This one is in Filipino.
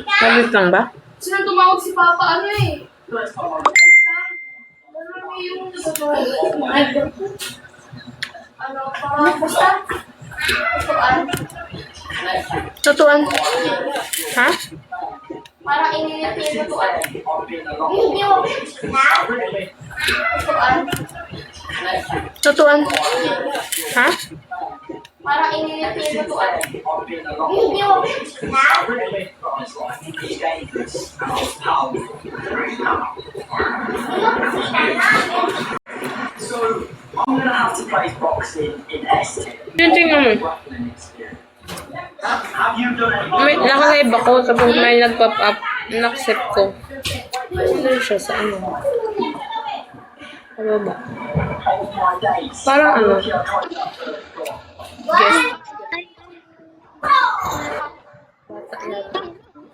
Saglit lang ba? Sino tumawag si Papa? Ano eh? Ano, parang basta? Tutuan. Ha? Parang inilit yung tutuan. Tutuan. Ha? Parang inilit yung tutuan. So, I'm gonna have to play boxing in S10. Tingnan mo. Have you done any May nakalive ako, tapos may nag-pop up. In-accept ko. Ano siya sa ano? Ano ba? of my days? Parang ano? Guess. Bata yata.